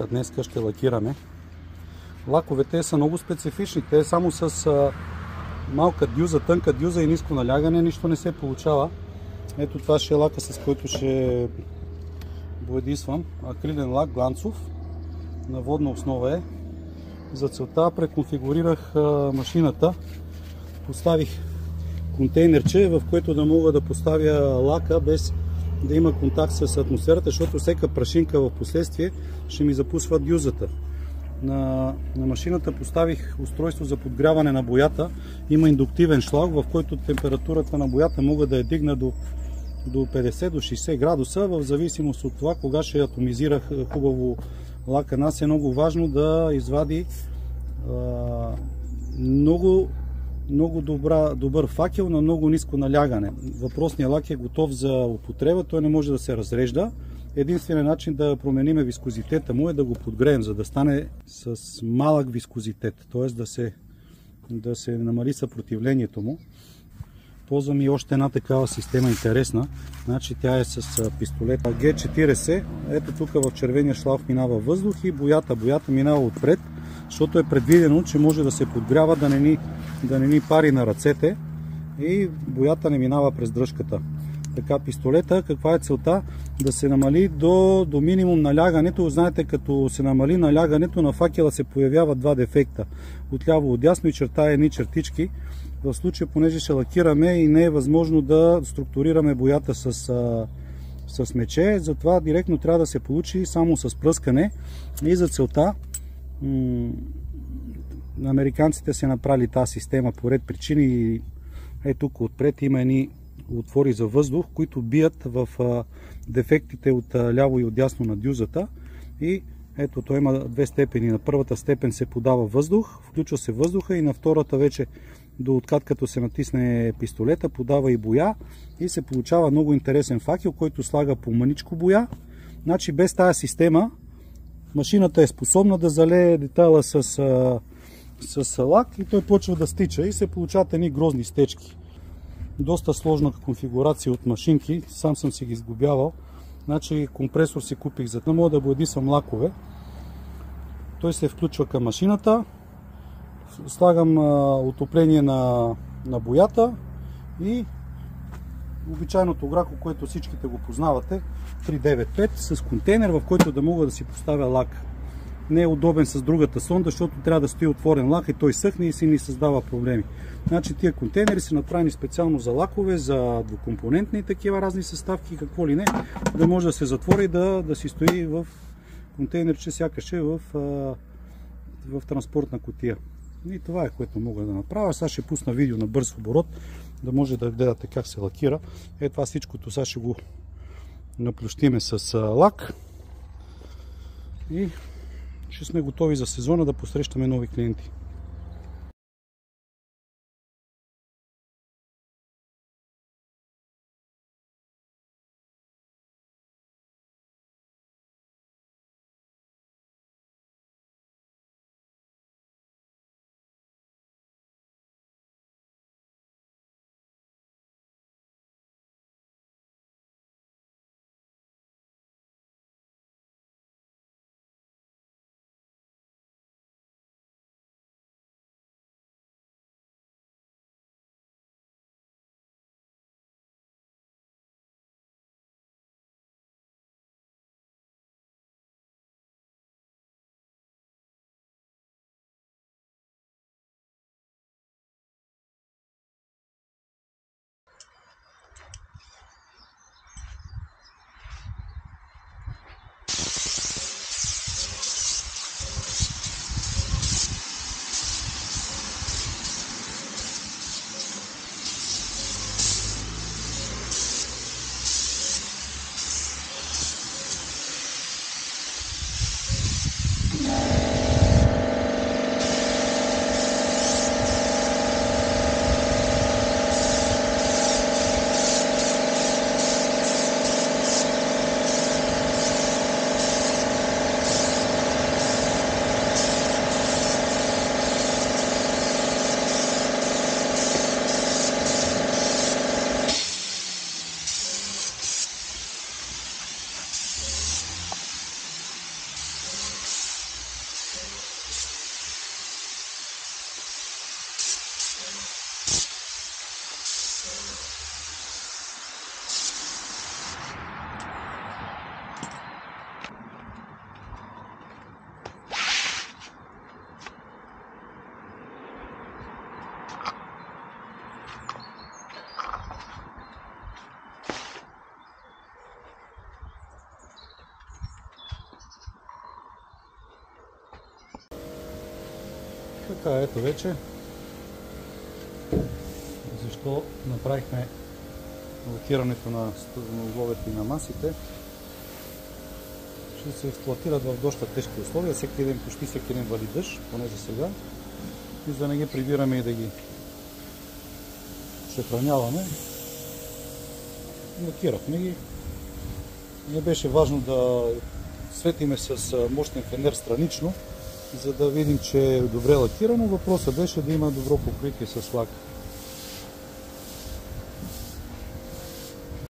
Днеска ще лакираме. Лаковете са много специфични. Те само с малка дюза, тънка дюза и ниско налягане нищо не се получава. Ето това ще е лака, с който ще боядисвам. Акрилен лак, гланцов, на водна основа е. За целта преконфигурирах машината. Поставих контейнерче, в което да мога да поставя лака без да има контакт с атмосферата, защото всяка прашинка в последствие ще ми запусва дюзата. На машината поставих устройство за подгряване на боята. Има индуктивен шлаг, в който температурата на боята мога да я дигна до 50 до 60 градуса, в зависимост от това кога ще атомизирах хубаво лака. Нас е много важно да извади много добър факел на много ниско налягане. Въпросният лак е готов за употреба, той не може да се разрежда. Единственият начин да променим вискозитета му е да го подгреем, за да стане с малък вискозитет, т.е. да се намали съпротивлението му. Ползвам и още една такава система интересна. Значи тя е с пистолет G40. Ето тук в червения шлаф минава въздух и боята минава отпред, защото е предвидено, че може да се подгрява, да не ни пари на ръцете и боята не минава през дръжката. Така, пистолета, каква е целта? Да се намали до минимум налягането. Знаете, като се намали налягането, на факела се появяват два дефекта. Отляво, отдясно и чертая едни чертички. В случая, понеже ще лакираме и не е възможно да структурираме боята с мече, затова директно трябва да се получи само с пръскане. И за целта американците са направили тази система по ред причини. Ето тук отпред има едни отвори за въздух, които бият в дефектите от ляво и от дясно на дюзата. И ето, той има две степени. На първата степен се подава въздух, включва се въздуха, и на втората вече до откат, като се натисне пистолета, подава и боя и се получава много интересен факел, който слага по мъничко боя. Значи без тази система машината е способна да залее детайла с лак и той почва да стича и се получават едни грозни стечки. Доста сложна конфигурация от машинки, сам съм си ги изгубявал. Значи компресор си купих, за да мога да боядисвам лакове. Той се включва към машината. Слагам отопление на боята и обичайното грако, което всичките го познавате, 395 с контейнер, в който да мога да си поставя лак. Не е удобен с другата сонда, защото трябва да стои отворен лак и той съхне и си ни създава проблеми. Значи тия контейнери са направени специално за лакове, за двукомпонентни такива разни съставки, какво ли не, да може да се затвори и да си стои в контейнерче, сякаш е в транспортна кутия. И това е, което мога да направя. Сега ще пусна видео на бърз оборот, да може да гледате как се лакира. Е, това всичкото сега ще го наплющиме с лак и ще сме готови за сезона да посрещаме нови клиенти. Така, ето вече защо направихме лакирането на угловете и на масите. Ще се експлоатират в доста тежки условия. Почти всеки ден вали дъжд, поне за сега. И за да не ги прибираме и да ги съхраняваме, лакирахме ги. Не беше важно да светиме с мощен фенер странично, за да видим, че е добре лакирано. Въпросът беше да има добро покритие с лак.